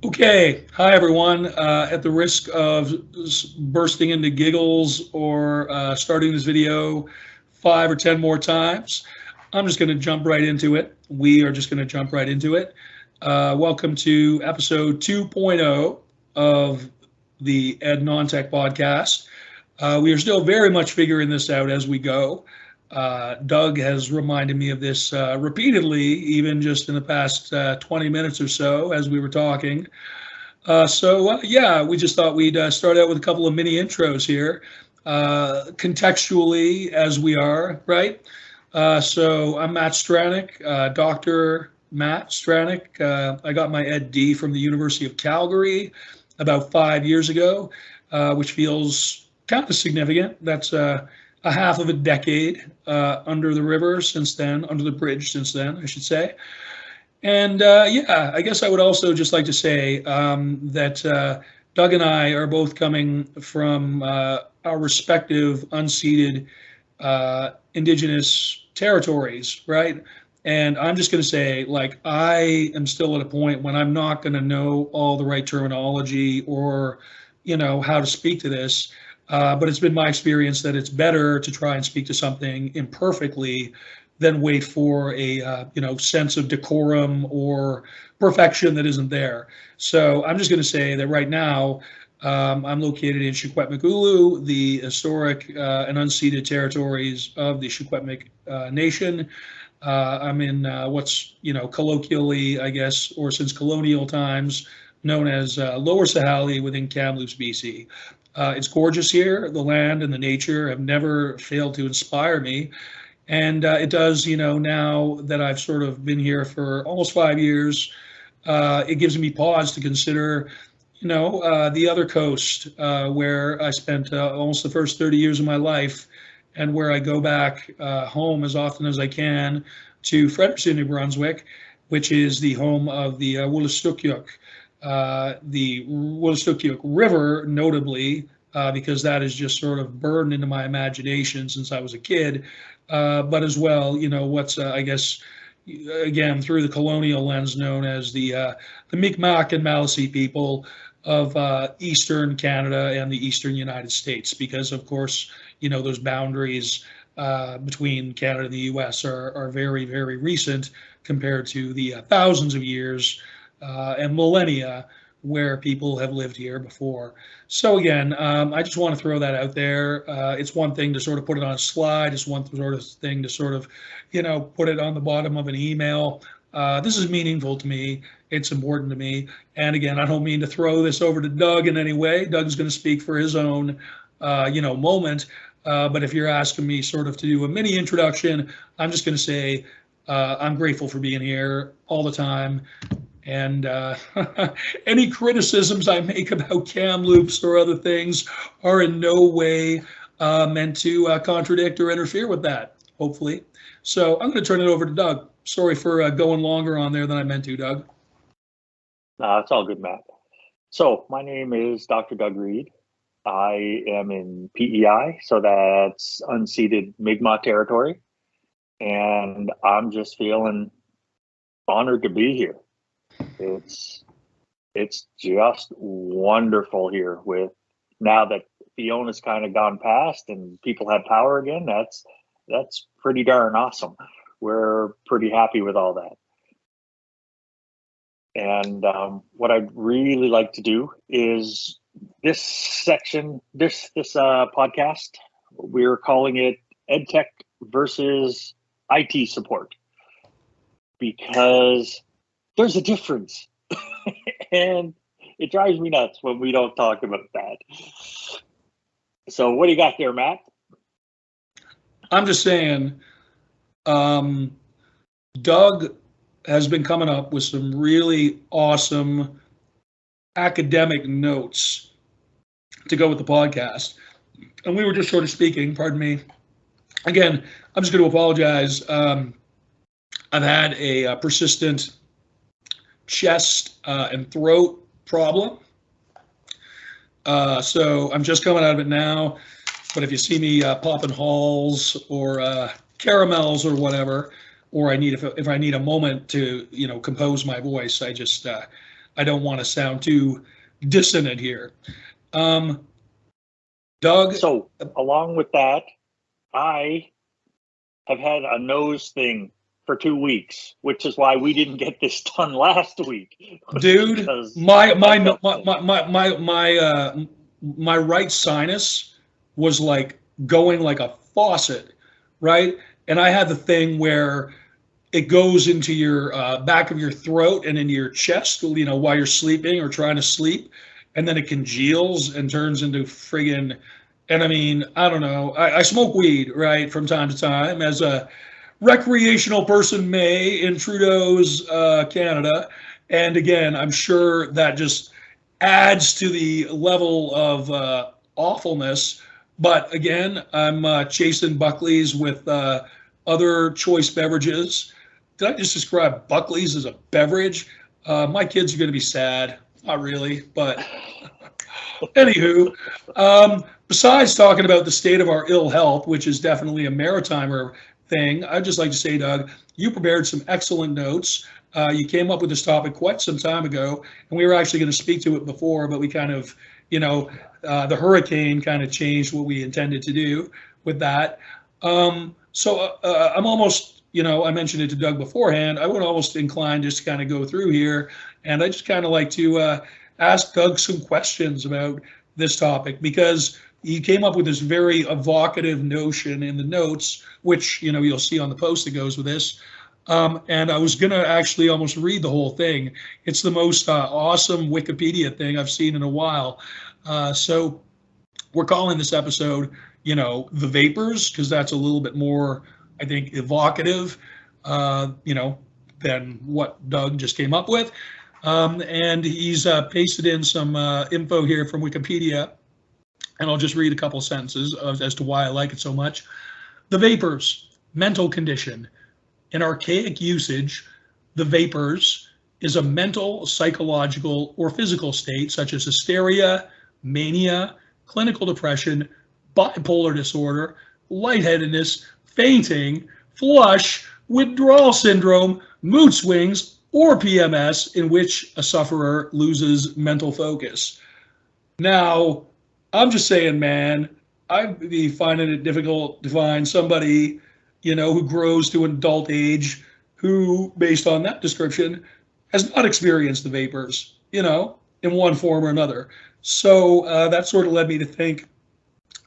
Okay, hi everyone. At the risk of bursting into giggles or starting this video 5 or 10 more times, I'm just going to jump right into it. We are just going to jump right into it. Welcome to episode 2.0 of the Ed Non-Tech podcast. We are still very much figuring this out as we go. Doug has reminded me of this repeatedly, even just in the past 20 minutes or so as we were talking. Yeah, we just thought we'd start out with a couple of mini intros here, contextually as we are, right? So I'm Matt Stranick, Dr. Matt Stranick. I got my Ed.D. from the University of Calgary about 5 years ago, which feels kind of significant. That's a half of a decade under the river since then, under the bridge since then, I should say. And yeah, I guess I would also just like to say that Doug and I are both coming from our respective unceded indigenous territories, right? And I'm just going to say, like, I am still at a point when I'm not going to know all the right terminology or, how to speak to this. But it's been my experience that it's better to try and speak to something imperfectly than wait for a sense of decorum or perfection that isn't there. So I'm just going to say that right now I'm located in Secwepemcúlecw, the historic and unceded territories of the Secwepemc Nation. I'm in what's colloquially, I guess, or since colonial times, known as Lower Sahalee within Kamloops, BC. It's gorgeous here. The land and the nature have never failed to inspire me. And it does, now that I've sort of been here for almost 5 years, it gives me pause to consider, the other coast where I spent almost the first 30 years of my life and where I go back home as often as I can to Fredericton, New Brunswick, which is the home of the Wolastoqiyik. The Wolastoqiyik River, notably, because that is just sort of burned into my imagination since I was a kid, but as well, what's, I guess, again, through the colonial lens, known as the Mi'kmaq and Maliseet people of Eastern Canada and the Eastern United States, because, of course, those boundaries between Canada and the U.S. are very, very recent compared to the thousands of years and millennia where people have lived here before. So again, I just want to throw that out there. It's one thing to sort of put it on a slide. It's one sort of thing to sort of, put it on the bottom of an email. This is meaningful to me. It's important to me. And again, I don't mean to throw this over to Doug in any way. Doug's going to speak for his own, moment. But if you're asking me sort of to do a mini introduction, I'm just going to say I'm grateful for being here all the time. And any criticisms I make about Kamloops or other things are in no way meant to contradict or interfere with that, hopefully. So I'm going to turn it over to Doug. Sorry for going longer on there than I meant to, Doug. It's all good, Matt. So my name is Dr. Doug Reed. I am in PEI, so that's unceded Mi'kmaq territory. And I'm just feeling honored to be here. It's just wonderful here. With now that Fiona's kind of gone past and people have power again, that's pretty darn awesome. We're pretty happy with all that. And what I'd really like to do is this section, this podcast, we're calling it EdTech versus IT support, because there's a difference. And it drives me nuts when we don't talk about that. So what do you got there, Matt? I'm just saying, Doug has been coming up with some really awesome academic notes to go with the podcast. And we were just sort of speaking, pardon me. Again, I'm just going to apologize. I've had a persistent chest and throat problem. So I'm just coming out of it now. But if you see me popping halls or caramels or whatever, or if I need a moment to, compose my voice. I don't want to sound too dissonant here. Doug. So along with that, I have had a nose thing for 2 weeks, which is why we didn't get this done last week. Dude, my right sinus was like going like a faucet, right? And I had the thing where it goes into your back of your throat and into your chest, while you're sleeping or trying to sleep, and then it congeals and turns into friggin'. And I mean, I don't know. I smoke weed, right, from time to time, as a recreational person may in Trudeau's Canada. And again, I'm sure that just adds to the level of awfulness. But again, I'm chasing Buckley's with other choice beverages. Did I just describe Buckley's as a beverage? My kids are going to be sad. Not really, but anywho, besides talking about the state of our ill health, which is definitely a maritimer thing, I'd just like to say, Doug, you prepared some excellent notes. You came up with this topic quite some time ago, and we were actually going to speak to it before, but we kind of, the hurricane kind of changed what we intended to do with that. So I'm almost, I mentioned it to Doug beforehand, I would almost incline just to kind of go through here, and I just kind of like to ask Doug some questions about this topic, because he came up with this very evocative notion in the notes, which you'll see on the post that goes with this. And I was gonna actually almost read the whole thing. It's the most awesome Wikipedia thing I've seen in a while. So we're calling this episode, the Vapours, because that's a little bit more, I think, evocative, than what Doug just came up with. And he's pasted in some info here from Wikipedia, and I'll just read a couple sentences as to why I like it so much. The Vapours, mental condition. In archaic usage, the Vapours is a mental, psychological, or physical state such as hysteria, mania, clinical depression, bipolar disorder, lightheadedness, fainting, flush, withdrawal syndrome, mood swings, or PMS, in which a sufferer loses mental focus. Now, I'm just saying, man, I'd be finding it difficult to find somebody, who grows to an adult age who, based on that description, has not experienced the Vapours, in one form or another. So that sort of led me to think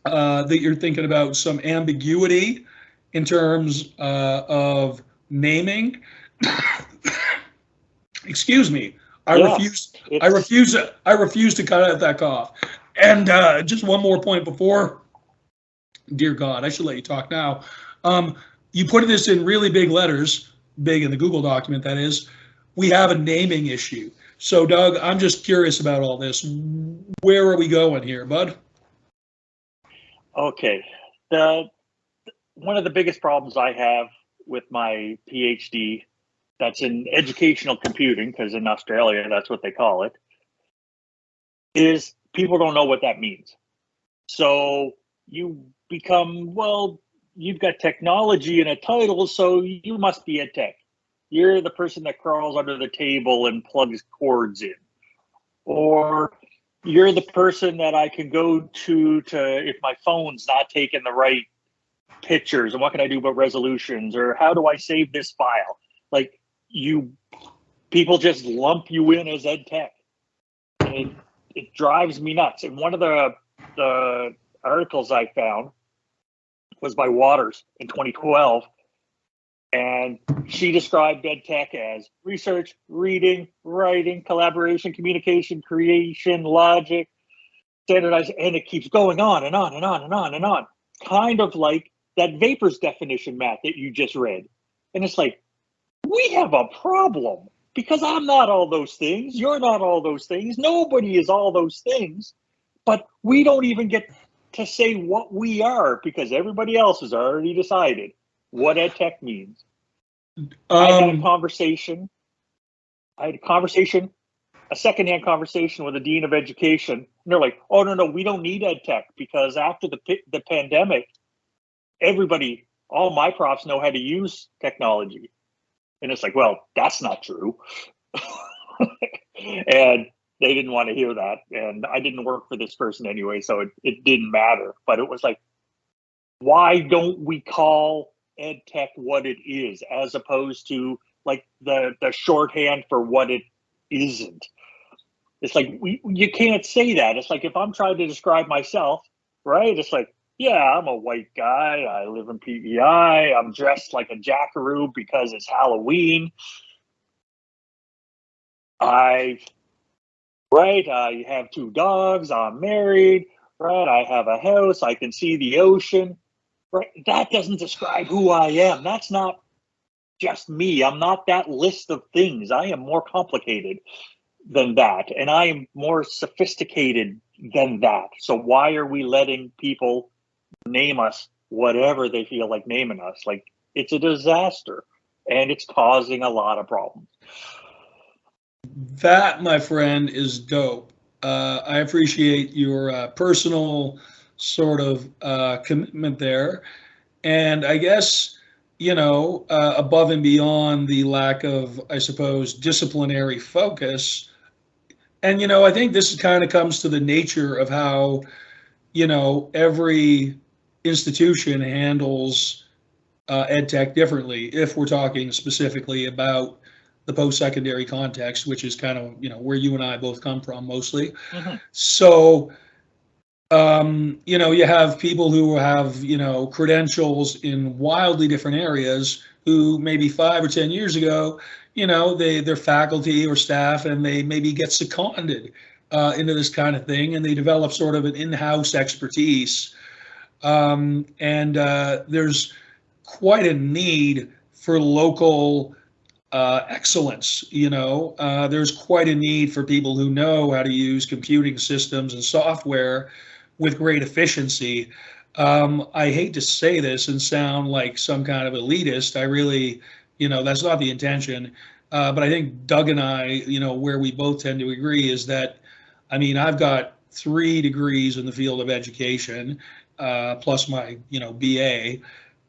that you're thinking about some ambiguity in terms of naming. Excuse me. I refuse to cut out that cough. And just one more point before, dear God, I should let you talk now. You put this in really big letters, big in the Google document, that is, we have a naming issue. So Doug, I'm just curious about all this. Where are we going here, bud? Okay. One of the biggest problems I have with my PhD, that's in educational computing, because in Australia, that's what they call it, is people don't know what that means. So you become, well, you've got technology in a title, so you must be ed tech. You're the person that crawls under the table and plugs cords in. Or you're the person that I can go to if my phone's not taking the right pictures, and what can I do about resolutions, or how do I save this file? Like, people just lump you in as ed tech. And it drives me nuts. And one of the articles I found was by Waters in 2012, and she described ed tech as research, reading, writing, collaboration, communication, creation, logic, standardized, and it keeps going on and on and on and on and on. Kind of like that Vapours definition, Matt, that you just read. And it's like, we have a problem, because I'm not all those things. You're not all those things. Nobody is all those things. But we don't even get to say what we are, because everybody else has already decided what ed tech means. I had a secondhand conversation with the dean of education, and they're like, "Oh no, we don't need ed tech, because after the pandemic, all my profs know how to use technology. And it's like, well, that's not true. And they didn't want to hear that. And I didn't work for this person anyway, so it didn't matter. But it was like, why don't we call ed tech what it is, as opposed to like the shorthand for what it isn't? It's like, you can't say that. It's like, if I'm trying to describe myself, right? It's like, yeah, I'm a white guy. I live in PEI. I'm dressed like a jackaroo because it's Halloween. I have 2 dogs. I'm married. Right. I have a house. I can see the ocean. Right. That doesn't describe who I am. That's not just me. I'm not that list of things. I am more complicated than that. And I am more sophisticated than that. So why are we letting people name us whatever they feel like naming us? Like, it's a disaster, and it's causing a lot of problems. That, my friend, is dope. I appreciate your personal sort of commitment there. And I guess, above and beyond the lack of, I suppose, disciplinary focus. And, I think this kind of comes to the nature of how, every institution handles ed tech differently, if we're talking specifically about the post-secondary context, which is kind of, where you and I both come from mostly. Mm-hmm. So, you have people who have, credentials in wildly different areas who maybe 5 or 10 years ago, they're faculty or staff, and they maybe get seconded into this kind of thing, and they develop sort of an in-house expertise. And there's quite a need for local excellence. There's quite a need for people who know how to use computing systems and software with great efficiency. I hate to say this and sound like some kind of elitist. I really, that's not the intention. But I think Doug and I, where we both tend to agree is that, I mean, I've got 3 degrees in the field of education, plus my, BA.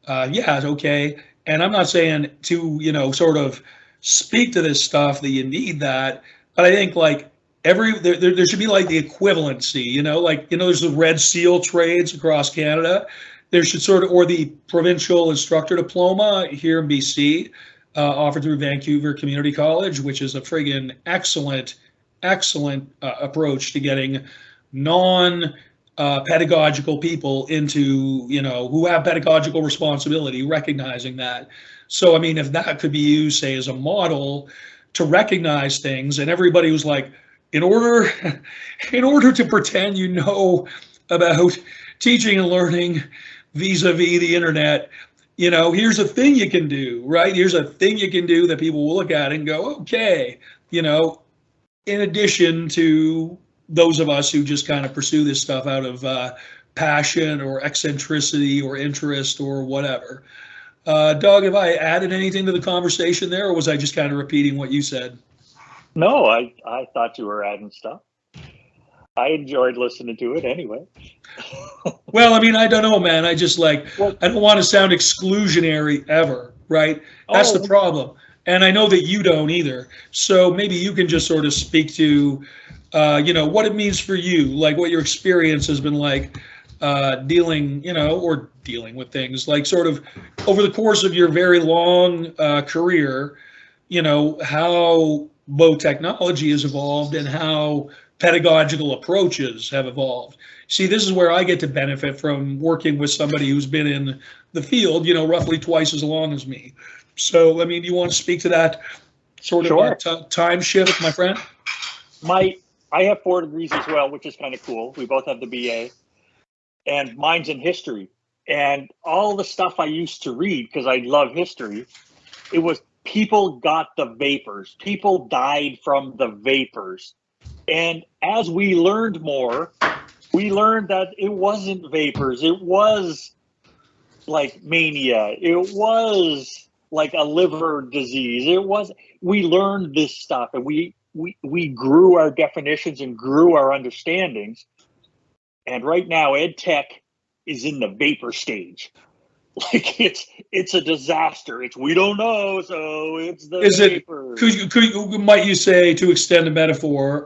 Yeah, it's okay. And I'm not saying to, sort of speak to this stuff that you need that, but I think like there should be like the equivalency, there's the Red Seal trades across Canada. There should sort of, or the provincial instructor diploma here in BC, offered through Vancouver Community College, which is a friggin' excellent approach to getting non pedagogical people into, who have pedagogical responsibility, recognizing that. So, I mean, if that could be used, say, as a model to recognize things, and everybody was like, in order to pretend about teaching and learning vis-a-vis the internet, here's a thing you can do, right? Here's a thing you can do that people will look at and go, okay, in addition to those of us who just kind of pursue this stuff out of passion or eccentricity or interest or whatever. Doug, have I added anything to the conversation there, or was I just kind of repeating what you said? No, I thought you were adding stuff. I enjoyed listening to it anyway. Well, I mean, I don't know, man. I just I don't want to sound exclusionary ever, right? That's the problem. And I know that you don't either. So maybe you can just sort of speak to, what it means for you, like what your experience has been like dealing with things, like sort of over the course of your very long career, how both technology has evolved and how pedagogical approaches have evolved. See, this is where I get to benefit from working with somebody who's been in the field, roughly twice as long as me. So, I mean, do you want to speak to that sort of time shift, my friend? I have 4 degrees as well, which is kind of cool. We both have the BA, and mine's in history. And all the stuff I used to read, because I love history, it was people got the vapors. People died from the vapors. And as we learned more, we learned that it wasn't vapors. It was like mania. It was like a liver disease. We learned this stuff, and we grew our definitions and grew our understandings. And right now, ed tech is in the vapor stage. Like it's a disaster. We don't know, so it's the Is it? vapor. Might you say, to extend the metaphor?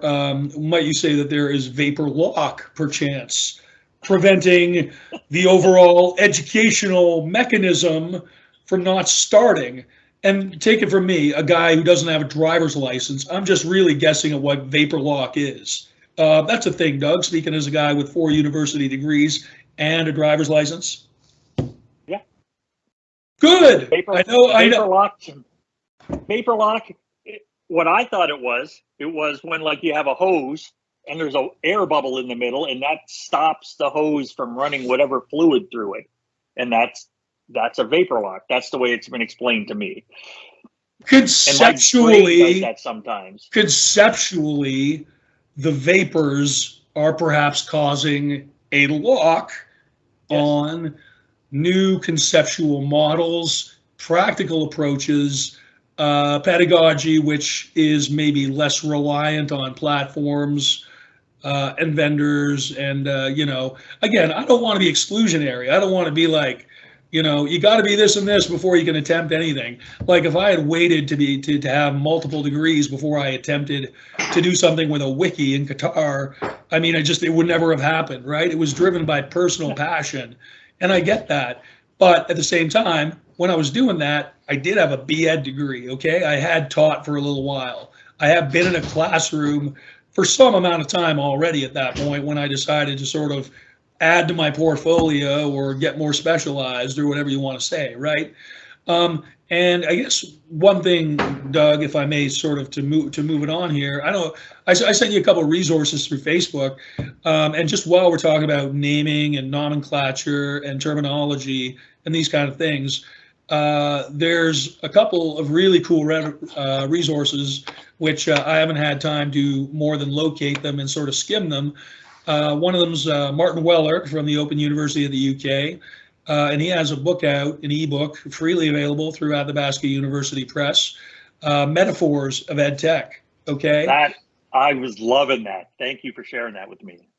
Might you say that there is vapor lock, perchance, preventing the overall educational mechanism from not starting? And take it from me, a guy who doesn't have a driver's license, I'm just really guessing at what vapor lock is. That's a thing, Doug. Speaking as a guy with 4 university degrees and a driver's license. Yeah. Good. I know. Vapor lock. What I thought it was when like you have a hose and there's an air bubble in the middle, and that stops the hose from running whatever fluid through it, and that's a vapor lock. That's the way it's been explained to me. Conceptually, and my brain does that sometimes. Conceptually, the vapors are perhaps causing a lock on new conceptual models, practical approaches, pedagogy, which is maybe less reliant on platforms and vendors. And, again, I don't want to be exclusionary. I don't want to be like, you got to be this and this before you can attempt anything. Like if I had waited to have multiple degrees before I attempted to do something with a wiki in Qatar, I mean, it would never have happened, right? It was driven by personal passion. And I get that. But at the same time, when I was doing that, I did have a B.Ed degree, okay? I had taught for a little while. I have been in a classroom for some amount of time already at that point when I decided to sort of add to my portfolio or get more specialized or whatever you want to say, right? And I guess one thing, Doug, if I may, sort of to move it on here, I sent you a couple of resources through Facebook, and just while we're talking about naming and nomenclature and terminology and these kind of things, there's a couple of really cool resources which I haven't had time to more than locate them and sort of skim them. One of them's Martin Weller from the Open University of the UK. And he has a book out, an ebook, freely available through Athabasca University Press, Metaphors of EdTech. Okay. That I was loving that. Thank you for sharing that with me.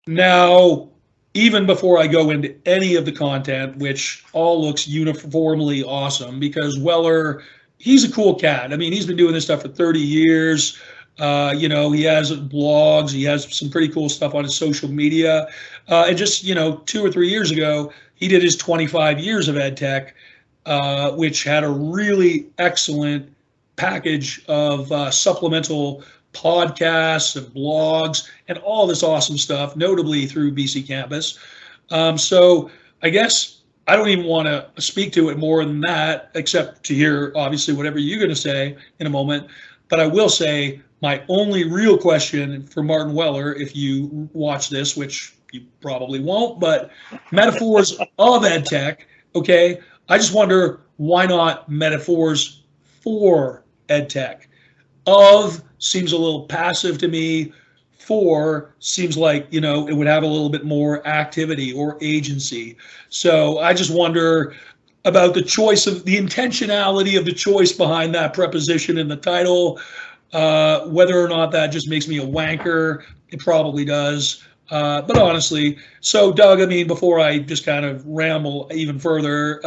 Now, even before I go into any of the content, which all looks uniformly awesome, because Weller, he's a cool cat. I mean, he's been doing this stuff for 30 years. He has blogs. He has some pretty cool stuff on his social media. And just, 2 or 3 years ago, he did his 25 years of ed tech, which had a really excellent package of supplemental podcasts and blogs and all this awesome stuff, notably through BC Campus. So I guess I don't even want to speak to it more than that, except to hear, obviously, whatever you're going to say in a moment. But I will say my only real question for Martin Weller, if you watch this, which you probably won't, but metaphors of ed tech, okay? I just wonder, why not metaphors for ed tech? Of seems a little passive to me. For seems like, it would have a little bit more activity or agency. So I just wonder about the choice of the intentionality of the choice behind that preposition in the title, whether or not that just makes me a wanker. It probably does. But honestly, so Doug, I mean, before I just kind of ramble even further,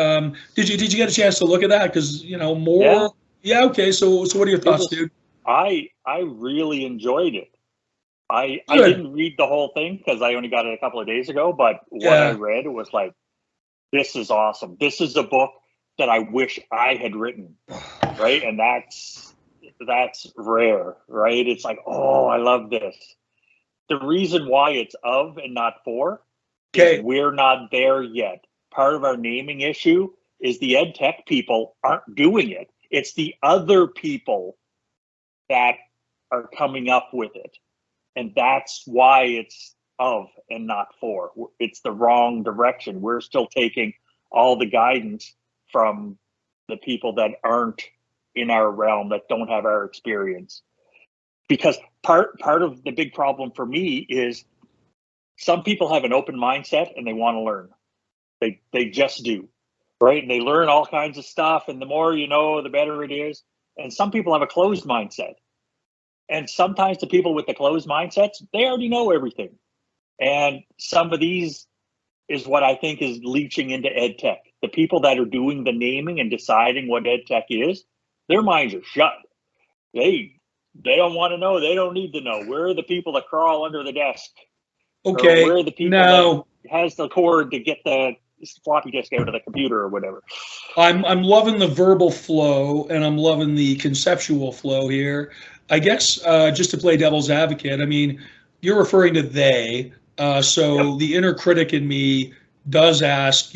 did you get a chance to look at that? Because more. Yeah. Okay. So what are your thoughts, dude? I really enjoyed it. I didn't read the whole thing because I only got it a couple of days ago. But what I read was like, this is awesome. This is a book that I wish I had written, right? And that's rare, right? It's like, oh, I love this. The reason why it's of and not for is we're not there yet. Part of our naming issue is the ed tech people aren't doing it. It's the other people that are coming up with it. And that's why it's of and not for. It's the wrong direction. We're still taking all the guidance from the people that aren't in our realm, that don't have our experience. Because part of the big problem for me is some people have an open mindset and they want to learn. They just do, right? And they learn all kinds of stuff, and the more you know, the better it is. And some people have a closed mindset. And sometimes the people with the closed mindsets, they already know everything. And some of these is what I think is leaching into ed tech. the people that are doing the naming and deciding what ed tech is, their minds are shut. They don't want to know. They don't need to know. We're the people that crawl under the desk. Okay. Or we're the people Now, that has the cord to get the floppy disk out of the computer or whatever. I'm loving the verbal flow and I'm loving the conceptual flow here. I guess just to play devil's advocate, I mean, you're referring to they. So the inner critic in me does ask,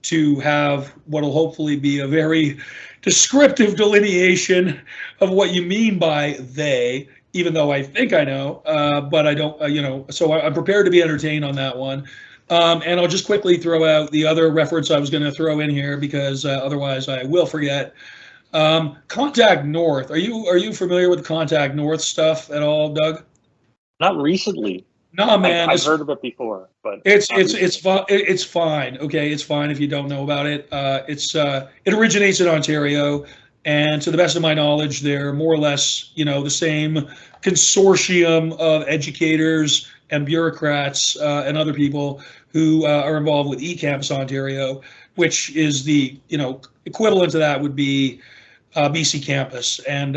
to have what'll hopefully be a very descriptive delineation of what you mean by they, even though I think I know, but I don't, so I'm prepared to be entertained on that one. And I'll just quickly throw out the other reference I was going to throw in here because otherwise I will forget. Contact North. Are you familiar with Contact North stuff at all, Doug? Not recently. No, man. I've heard of it before, but it's fine. Okay, it's fine if you don't know about it. It originates in Ontario, and to the best of my knowledge, they're more or less the same consortium of educators and bureaucrats and other people who are involved with eCampus Ontario, which is the equivalent to that would be BC Campus, and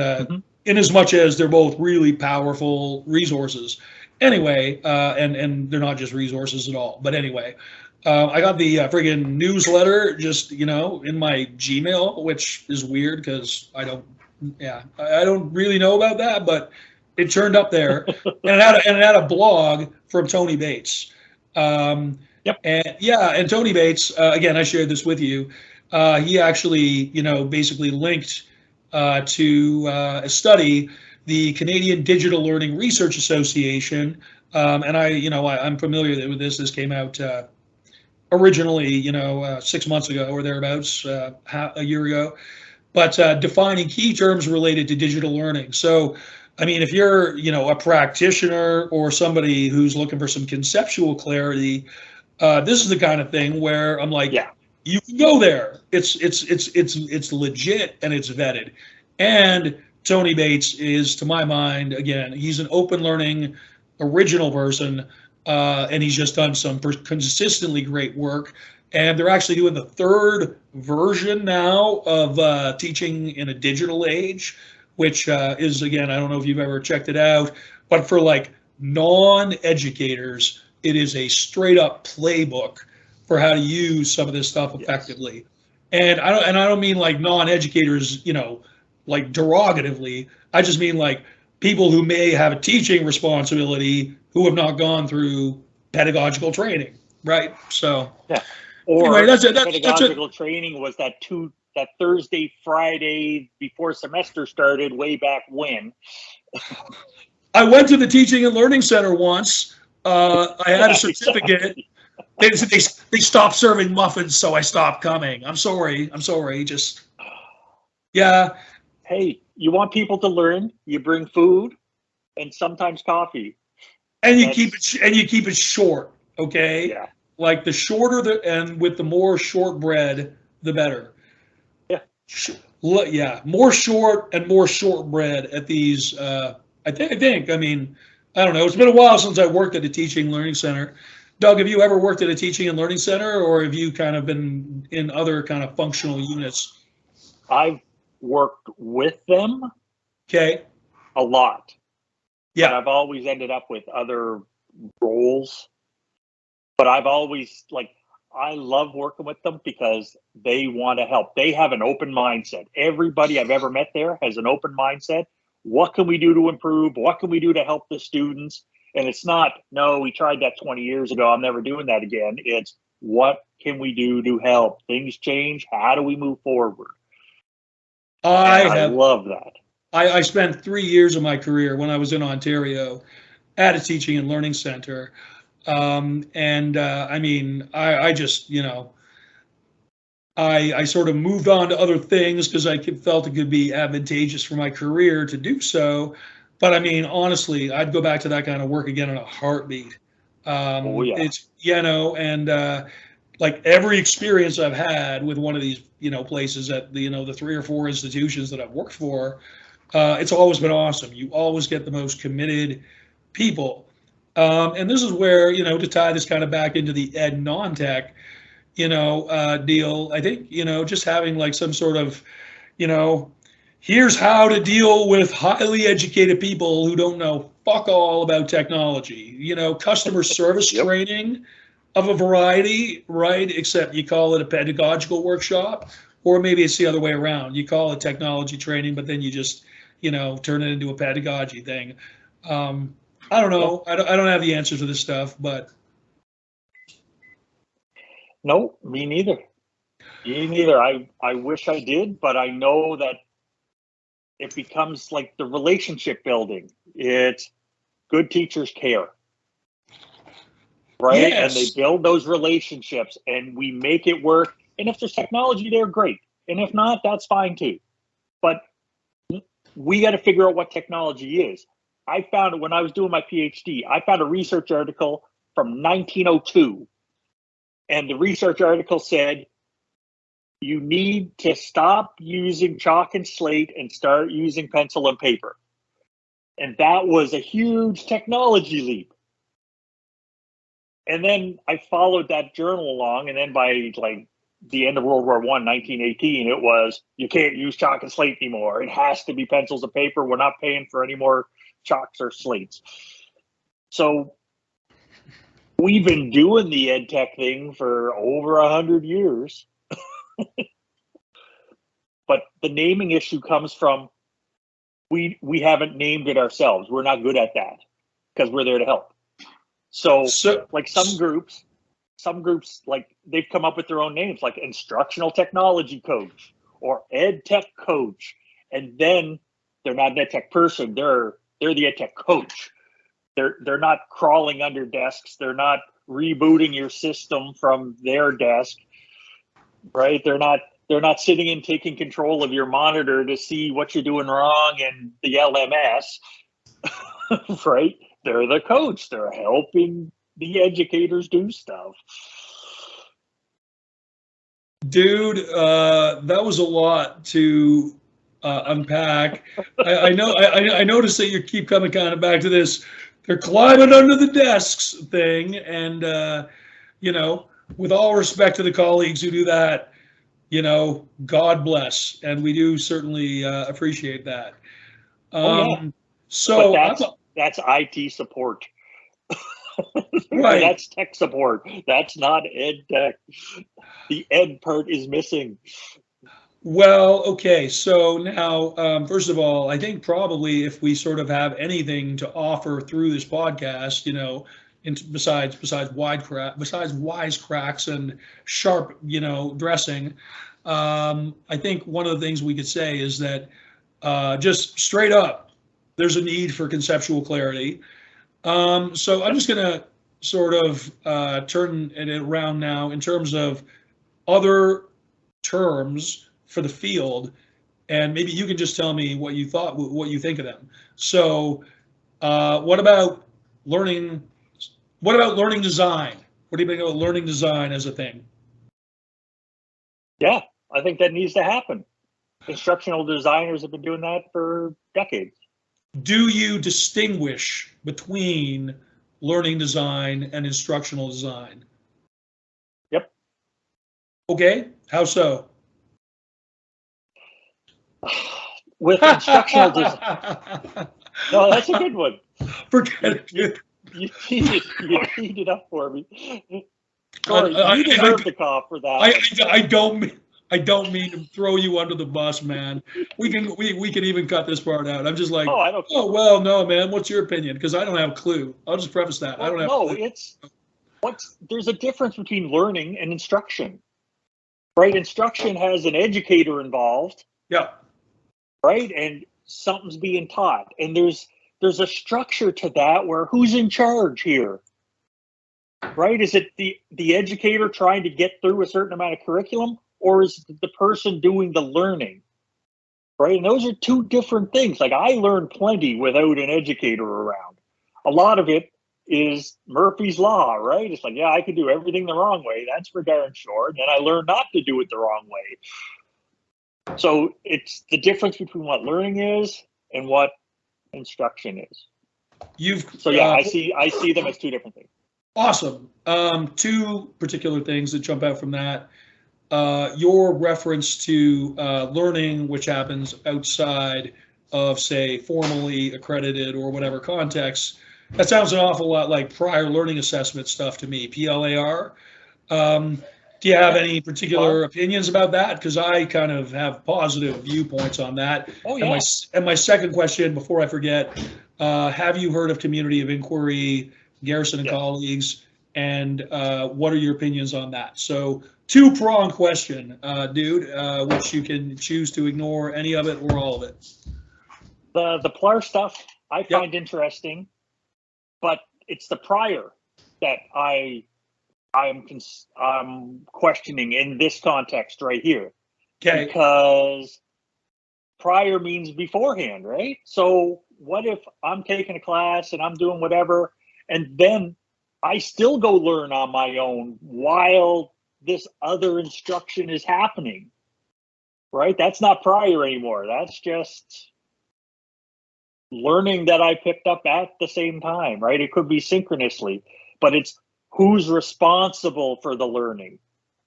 in as much as they're both really powerful resources. Anyway, and they're not just resources at all. But anyway, I got the friggin' newsletter just in my Gmail, which is weird because I don't really know about that, but it turned up there, and it had a blog from Tony Bates. Yep. And Tony Bates, again, I shared this with you. He actually, basically linked to a study, the Canadian Digital Learning Research Association, and I'm familiar with this. This came out originally, 6 months ago or thereabouts, a year ago, but defining key terms related to digital learning. So, I mean, if you're, a practitioner or somebody who's looking for some conceptual clarity, this is the kind of thing where I'm like, you can go there. It's legit and it's vetted. And Tony Bates is, to my mind, again, he's an open learning original person, and he's just done some consistently great work. And they're actually doing the third version now of teaching in a digital age, which is, again, I don't know if you've ever checked it out, but for like non-educators, it is a straight up playbook for how to use some of this stuff effectively. Yes. And I don't mean like non-educators, like derogatively. I just mean like people who may have a teaching responsibility who have not gone through pedagogical training, right? So or anyway, pedagogical training was that Thursday, Friday before semester started way back when. I went to the Teaching and Learning Center once. I had a certificate. Exactly. They stopped serving muffins, so I stopped coming. I'm sorry. Just Hey, you want people to learn? You bring food and sometimes coffee, and you keep it short. Okay. Yeah. Like the shorter and with the more shortbread, the better. Yeah. More short and more shortbread at these. I think. I mean, I don't know. It's been a while since I worked at a teaching and learning center. Doug, have you ever worked at a teaching and learning center, or have you kind of been in other kind of functional units? I've worked with them. Okay. A lot. Yeah. But I've always ended up with other roles. But I've always, I love working with them because they want to help. They have an open mindset. Everybody I've ever met there has an open mindset. What can we do to improve? What can we do to help the students? And it's not, no, we tried that 20 years ago. I'm never doing that again. It's what can we do to help? Things change. How do we move forward? I love that. I spent 3 years of my career when I was in Ontario at a teaching and learning center. I mean, I just, I sort of moved on to other things because I felt it could be advantageous for my career to do so. But I mean, honestly, I'd go back to that kind of work again in a heartbeat. It's, like every experience I've had with one of these, places at the 3 or 4 institutions that I've worked for, it's always been awesome. You always get the most committed people. And this is where, to tie this kind of back into the ed non-tech, deal. I think, just having like some sort of, you know, here's how to deal with highly educated people who don't know fuck all about technology, customer service Yep. training of a variety, right? Except you call it a pedagogical workshop, or maybe it's the other way around. You call it technology training, but then you just, turn it into a pedagogy thing. I don't know. I don't have the answers to this stuff, but No, me neither. Me neither. I wish I did, but I know that it becomes like the relationship building. It's good teachers care, right? And they yes, build those relationships and we make it work. And if there's technology there, great. And if not, that's fine too. But we got to figure out what technology is. I found it when I was doing my PhD. I found a research article from 1902. And the research article said, you need to stop using chalk and slate and start using pencil and paper. And that was a huge technology leap. And then I followed that journal along, and then by like the end of World War I, 1918, it was, you can't use chalk and slate anymore. It has to be pencils and paper. We're not paying for any more chalks or slates. So we've been doing the ed tech thing for over 100 years. But the naming issue comes from we haven't named it ourselves. We're not good at that because we're there to help. So like some groups, like they've come up with their own names, like instructional technology coach or ed tech coach. And then they're not an ed tech person. They're the ed tech coach. They're not crawling under desks. They're not rebooting your system from their desk, right? They're not sitting and taking control of your monitor to see what you're doing wrong in the LMS, right? They're the coach. They're helping the educators do stuff. Dude, that was a lot to unpack. I know. I noticed that you keep coming kind of back to this. They're climbing under the desks thing, and with all respect to the colleagues who do that, God bless, and we do certainly appreciate that. So but that's IT support. right. That's tech support. That's not ed tech. The ed part is missing. Well, okay. So now, first of all, I think probably if we sort of have anything to offer through this podcast, besides wise cracks and sharp, dressing, I think one of the things we could say is that just straight up, there's a need for conceptual clarity. So I'm just going to sort of turn it around now in terms of other terms for the field, and maybe you can just tell me what you think of them. So, what about learning? What about learning design? What do you think about learning design as a thing? Yeah, I think that needs to happen. Instructional designers have been doing that for decades. Do you distinguish between learning design and instructional design? Yep. Okay, how so? With instructional design. No, that's a good one. Forget it. You teed it up for me. Sorry, you deserve the call for that. I don't mean to throw you under the bus, man. We can even cut this part out. I'm just like, oh well, no, man. What's your opinion? Because I don't have a clue. I'll just preface that. Well, I don't have. No, there's a difference between learning and instruction, right? Instruction has an educator involved. Yeah. Right, and something's being taught, and there's a structure to that where who's in charge here, right? Is it the educator trying to get through a certain amount of curriculum, or is it the person doing the learning, right? And those are two different things. Like I learned plenty without an educator around. A lot of it is Murphy's Law, right? It's like, yeah, I could do everything the wrong way. That's for darn sure. And then I learned not to do it the wrong way. So it's the difference between what learning is and what instruction is. I see them as two different things. Awesome. Two particular things that jump out from that. Your reference to learning, which happens outside of, say, formally accredited or whatever context, that sounds an awful lot like prior learning assessment stuff to me, PLAR. Do you have Yeah. any particular opinions about that? Because I kind of have positive viewpoints on that. Oh And yeah. my second question, before I forget, have you heard of Community of Inquiry, Garrison and Yes. colleagues, and what are your opinions on that? So two-pronged question, dude, which you can choose to ignore any of it or all of it. The PLAR stuff I Yep. find interesting, but it's the prior that I'm questioning in this context right here. Okay. Because prior means beforehand, right? So what if I'm taking a class and I'm doing whatever, and then I still go learn on my own while this other instruction is happening, right? That's not prior anymore. That's just learning that I picked up at the same time, right? It could be synchronously, but it's who's responsible for the learning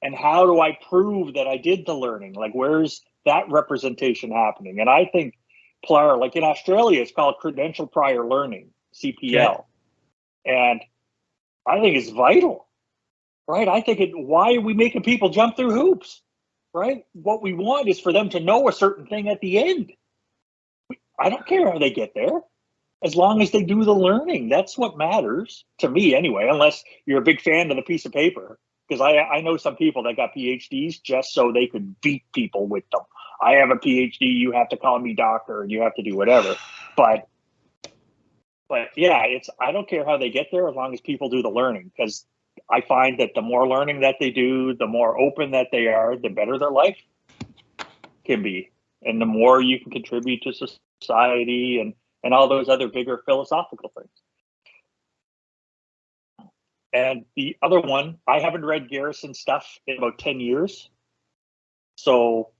and how do I prove that I did the learning? Like, where's that representation happening? And I think PLAR, like in Australia, it's called credential prior learning, CPL. Okay. And I think it's vital, right? I think why are we making people jump through hoops, right? What we want is for them to know a certain thing at the end. I don't care how they get there, as long as they do the learning. That's what matters to me anyway, unless you're a big fan of the piece of paper. Because I know some people that got PhDs just so they could beat people with them. I have a PhD, you have to call me doctor, and you have to do whatever. But yeah, I don't care how they get there as long as people do the learning. Because I find that the more learning that they do, the more open that they are, the better their life can be. And the more you can contribute to society and all those other bigger philosophical things. And the other one, I haven't read Garrison stuff in about 10 years. So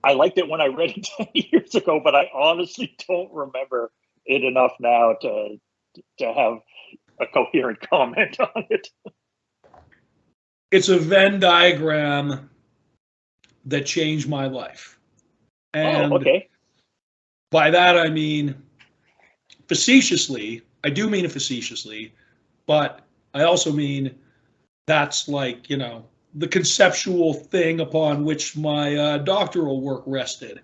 I liked it when I read it 10 years ago, but I honestly don't remember it enough now to have a coherent comment on it. It's a Venn diagram that changed my life. And okay. by that I mean facetiously, I do mean it facetiously, but I also mean that's like, the conceptual thing upon which my doctoral work rested.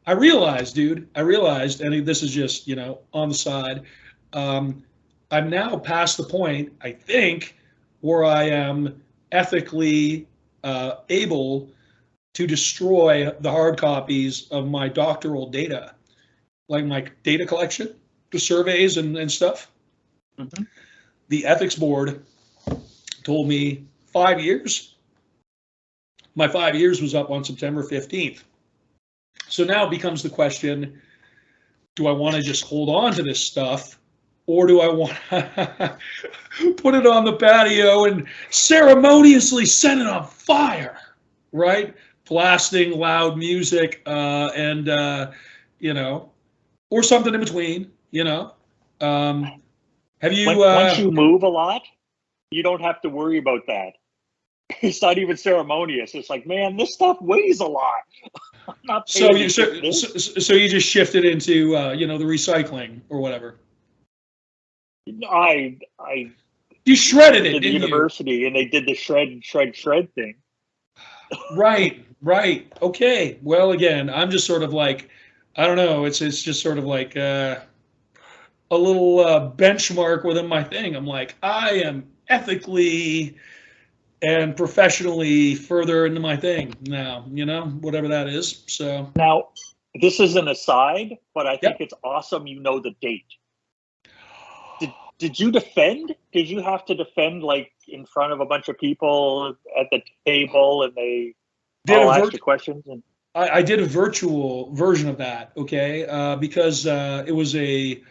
I realized, and this is just, on the side, I'm now past the point, I think, where I am ethically able to destroy the hard copies of my doctoral data, like my data collection, the surveys and stuff. Mm-hmm. The ethics board told me 5 years. My 5 years was up on September 15th. So now it becomes the question, do I want to just hold on to this stuff, or do I want to put it on the patio and ceremoniously set it on fire, right? Blasting loud music and, or something in between, Have you? Once you move a lot, you don't have to worry about that. It's not even ceremonious. It's like, man, this stuff weighs a lot. I'm not so you just shifted into the recycling or whatever. I you shredded it to the university, and they did the shred thing. Right. Okay. Well, again, I'm just sort of like, I don't know. It's just sort of like a little benchmark within my thing. I'm like, I am ethically and professionally further into my thing now, whatever that is. So now, this is an aside, but I think it's awesome you know the date. Did you defend? Did you have to defend like in front of a bunch of people at the table and they all asked you questions? And I did a virtual version of that, okay, because it was a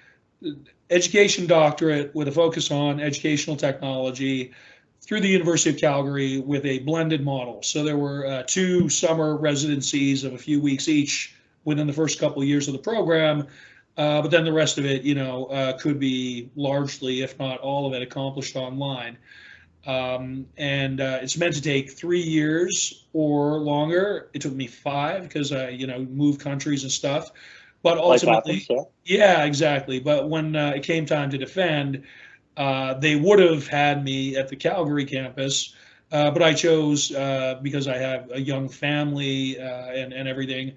education doctorate with a focus on educational technology through the University of Calgary with a blended model. So there were 2 summer residencies of a few weeks each within the first couple of years of the program. But then the rest of it, could be largely, if not all of it, accomplished online. And it's meant to take 3 years or longer. It took me 5 because I, moved countries and stuff. But Life happens, ultimately, yeah. yeah, exactly. But when it came time to defend, they would have had me at the Calgary campus, but I chose because I have a young family and everything.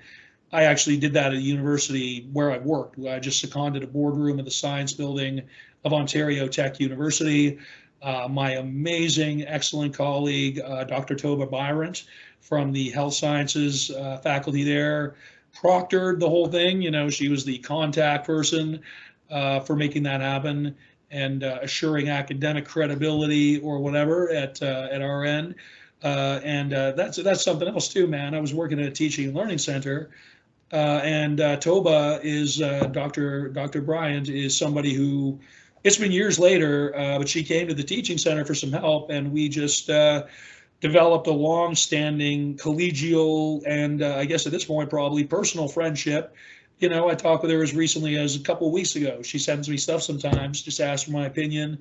I actually did that at a university where I worked. I just seconded a boardroom at the Science Building of Ontario Tech University. My amazing, excellent colleague, Dr. Toba Byrant from the Health Sciences faculty there, proctored the whole thing. She was the contact person for making that happen and assuring academic credibility or whatever at our end. And that's something else too, man. I was working at a teaching and learning center, and Toba is Dr. Bryant is somebody who it's been years later, but she came to the teaching center for some help, and we just developed a long-standing collegial and I guess at this point probably personal friendship. I talked with her as recently as a couple of weeks ago. She sends me stuff sometimes, just asks for my opinion,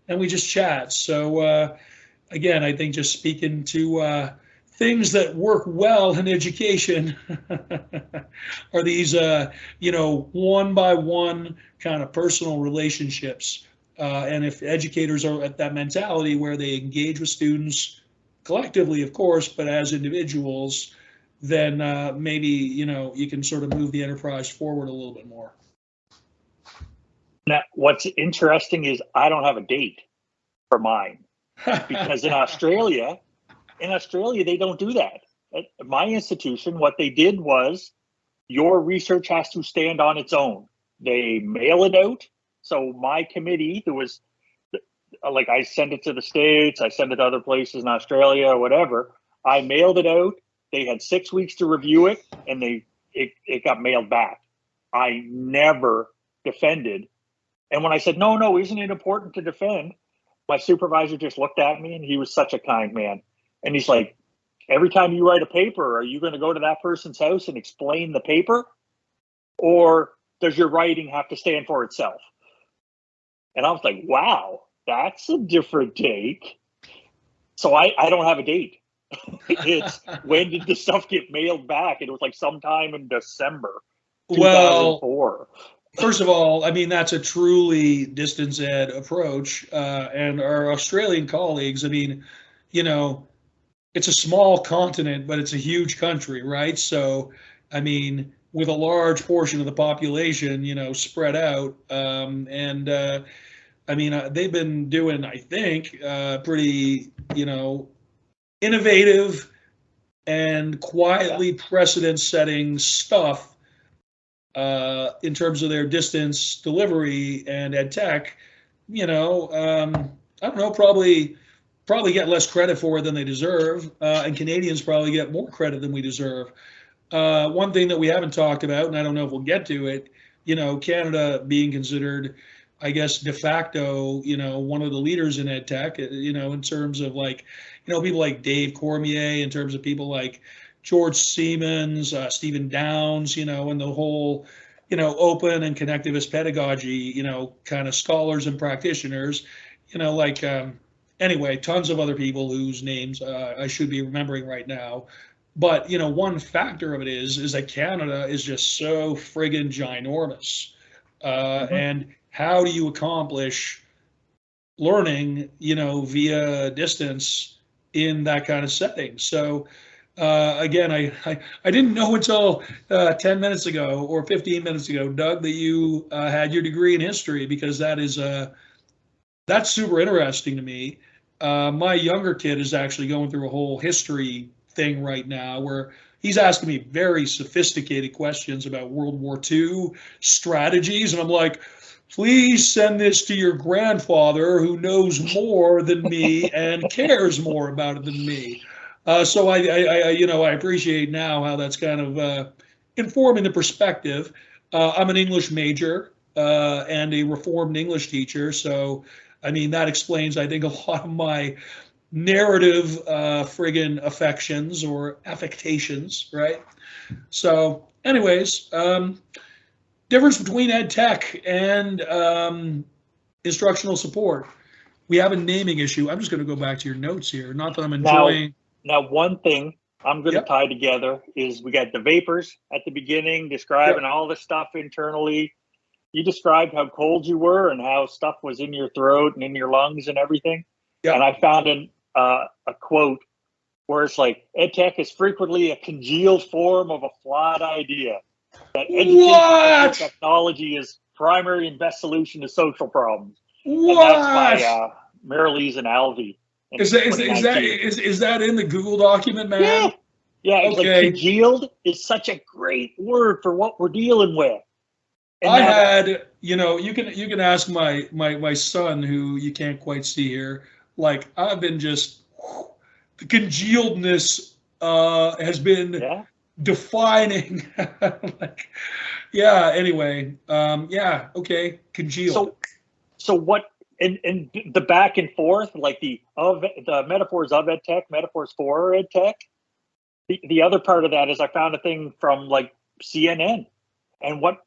and we just chat. So again, I think just speaking to things that work well in education are these, one by one kind of personal relationships. And if educators are at that mentality where they engage with students collectively, of course, but as individuals, then maybe, you can sort of move the enterprise forward a little bit more. Now, what's interesting is I don't have a date for mine because in Australia, they don't do that. At my institution, what they did was your research has to stand on its own. They mail it out. So my committee, there was like I send it to the States, I send it to other places in Australia or whatever. I mailed it out. They had 6 weeks to review it, and it got mailed back. I never defended. And when I said, no, isn't it important to defend? My supervisor just looked at me, and he was such a kind man. And he's like, every time you write a paper, are you going to go to that person's house and explain the paper? Or does your writing have to stand for itself? And I was like, wow, that's a different take. So I don't have a date. It's when did the stuff get mailed back? And it was like sometime in December 2004. Well, first of all, I mean, that's a truly distance ed approach. And our Australian colleagues, I mean, it's a small continent, but it's a huge country, right? So, I mean, with a large portion of the population, spread out, and I mean, they've been doing, I think, pretty, innovative and quietly precedent-setting stuff in terms of their distance delivery and ed tech. I don't know, probably get less credit for it than they deserve, and Canadians probably get more credit than we deserve. One thing that we haven't talked about, and I don't know if we'll get to it, Canada being considered, I guess, de facto, one of the leaders in ed tech, in terms of like, people like Dave Cormier, in terms of people like George Siemens, Stephen Downs, and the whole, open and connectivist pedagogy, kind of scholars and practitioners, like, anyway, tons of other people whose names I should be remembering right now. But, one factor of it is that Canada is just so friggin' ginormous. And how do you accomplish learning, via distance in that kind of setting? So, again, I didn't know until 10 minutes ago or 15 minutes ago, Doug, that you had your degree in history, because that's super interesting to me. My younger kid is actually going through a whole history thing right now where he's asking me very sophisticated questions about World War II strategies. And I'm like, please send this to your grandfather who knows more than me and cares more about it than me. So I appreciate now how that's kind of informing the perspective. I'm an English major and a reformed English teacher. So, I mean, that explains, I think, a lot of my narrative friggin' affections or affectations, right? So anyways, difference between ed tech and instructional support. We have a naming issue. I'm just going to go back to your notes here. Not that I'm enjoying. Now one thing I'm going to tie together is we got the Vapours at the beginning describing all the stuff internally. You described how cold you were and how stuff was in your throat and in your lungs and everything. Yep. And I found a quote where it's like, ed tech is frequently a congealed form of a flawed idea. That education technology is primary and best solution to social problems. What? And that's by Marilise and Alvey. Is that in the Google document, man? Yeah. It's like congealed is such a great word for what we're dealing with. And you can ask my son, who you can't quite see here. Like, I've been just, the congealedness has been defining. Anyway, congealed. So what? And the back and forth, like the metaphors of ed tech, metaphors for ed tech. The other part of that is I found a thing from like CNN, and what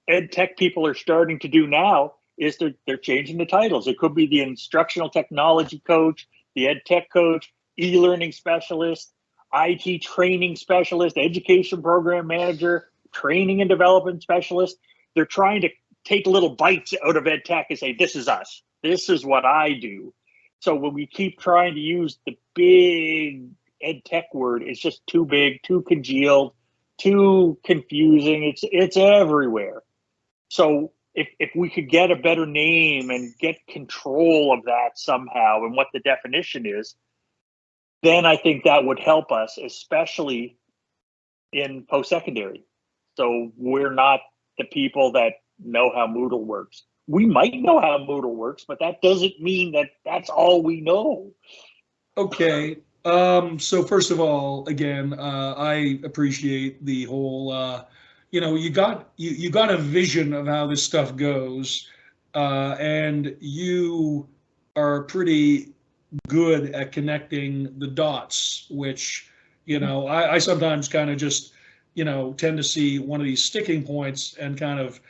ed tech people are starting to do now is they're changing the titles. It could be the instructional technology coach, the ed tech coach, e-learning specialist, IT training specialist, education program manager, training and development specialist. They're trying to take little bites out of ed tech and say, this is us. This is what I do. So when we keep trying to use the big ed tech word, it's just too big, too congealed, too confusing. It's everywhere. So if we could get a better name and get control of that somehow and what the definition is, then I think that would help us, especially in post-secondary. So we're not the people that know how Moodle works. We might know how Moodle works, but that doesn't mean that that's all we know. Okay. So first of all, again, I appreciate the whole, you got a vision of how this stuff goes, and you are pretty good at connecting the dots, which, I sometimes kind of just, tend to see one of these sticking points and kind of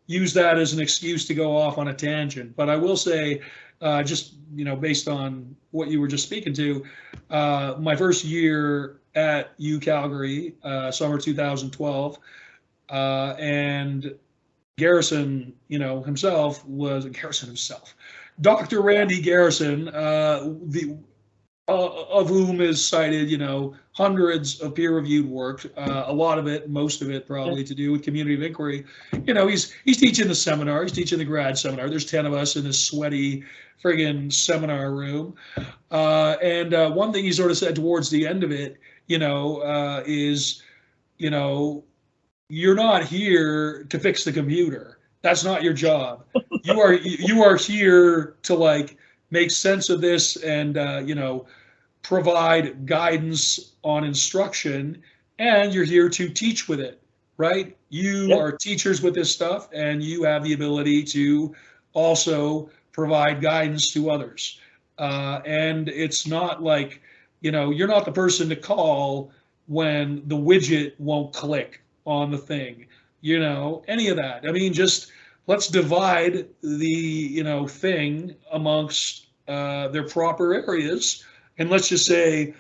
use that as an excuse to go off on a tangent. But I will say, just, based on what you were just speaking to, my first year at U Calgary, summer 2012, and Garrison, Dr. Randy Garrison, of whom is cited, hundreds of peer-reviewed work, a lot of it, most of it probably to do with community of inquiry. He's teaching the seminar, he's teaching the grad seminar. There's 10 of us in this sweaty friggin' seminar room. And one thing he sort of said towards the end of it, is, you're not here to fix the computer. That's not your job. You are here to make sense of this and provide guidance on instruction, and you're here to teach with it, right? You are teachers with this stuff, and you have the ability to also provide guidance to others. And it's not like, you're not the person to call when the widget won't click on the thing, any of that. I mean, just let's divide the, thing amongst their proper areas. And let's just say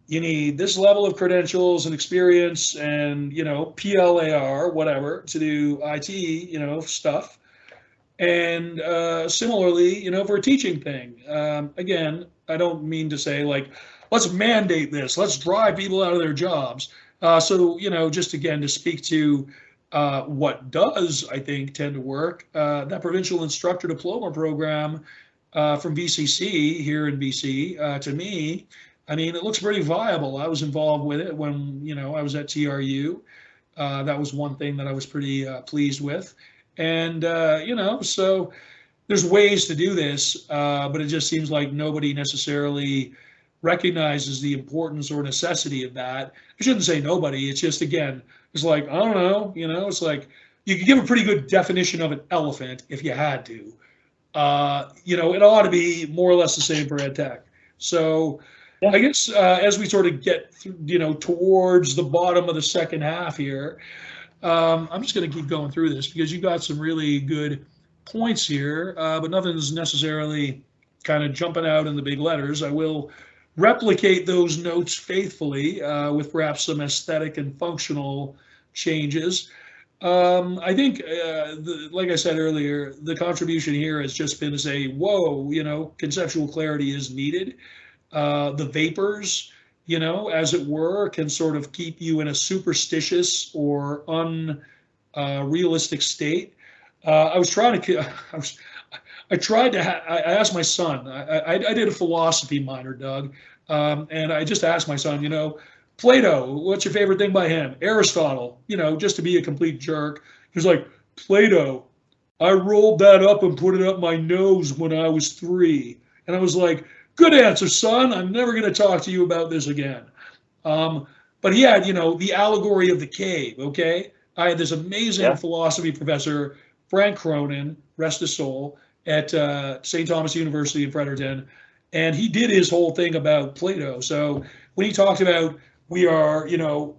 you need this level of credentials and experience and, PLAR, whatever, to do IT, stuff. And similarly, for a teaching thing, again, I don't mean to say let's mandate this, let's drive people out of their jobs. So, just again, to speak to what does, I think, tend to work, that provincial instructor diploma program from VCC here in BC, to me, I mean, it looks pretty viable. I was involved with it when, I was at TRU. That was one thing that I was pretty pleased with. And, so there's ways to do this, but it just seems like nobody necessarily recognizes the importance or necessity of that. I shouldn't say nobody. It's just, again, it's like, I don't know, it's like you could give a pretty good definition of an elephant if you had to. It ought to be more or less the same for ed tech. So I guess as we sort of get, towards the bottom of the second half here, I'm just going to keep going through this because you got some really good points here, but nothing's necessarily kind of jumping out in the big letters. I will replicate those notes faithfully with perhaps some aesthetic and functional changes. I think, like I said earlier, the contribution here has just been to say, whoa, conceptual clarity is needed. The vapors, as it were, can sort of keep you in a superstitious or unrealistic state. I was trying to, I tried to, I asked my son, I did a philosophy minor, Doug, and I just asked my son, Plato, what's your favorite thing by him? Aristotle, just to be a complete jerk. He was like, Plato, I rolled that up and put it up my nose when I was 3. And I was like, good answer, son. I'm never going to talk to you about this again. But he had, the allegory of the cave, okay? I had this amazing philosophy professor, Frank Cronin, rest his soul, at St. Thomas University in Fredericton. And he did his whole thing about Plato. So when he talked about we are,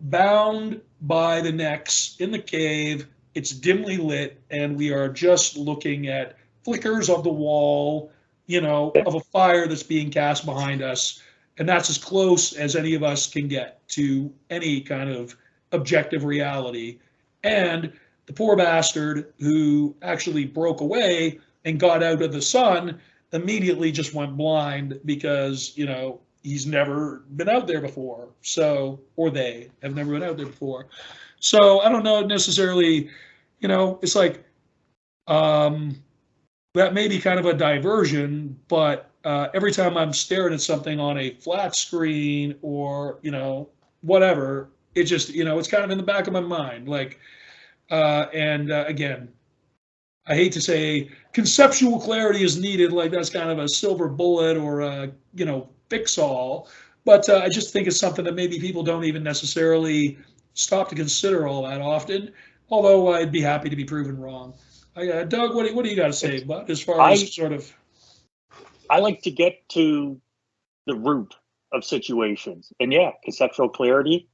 bound by the necks in the cave, it's dimly lit, and we are just looking at flickers of the wall, of a fire that's being cast behind us. And that's as close as any of us can get to any kind of objective reality. And the poor bastard who actually broke away and got out of the sun immediately just went blind because, he's never been out there before. So, or they have never been out there before. So I don't know necessarily, it's like, that may be kind of a diversion, but every time I'm staring at something on a flat screen or, whatever, it just, it's kind of in the back of my mind. Like, again, I hate to say conceptual clarity is needed, like that's kind of a silver bullet or a, fix all. But I just think it's something that maybe people don't even necessarily stop to consider all that often, although I'd be happy to be proven wrong. Doug, what do you got to say about as far as sort of? I like to get to the root of situations. And yeah, conceptual clarity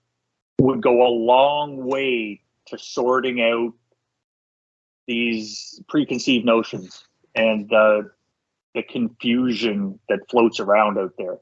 would go a long way to sorting out these preconceived notions and the confusion that floats around out there.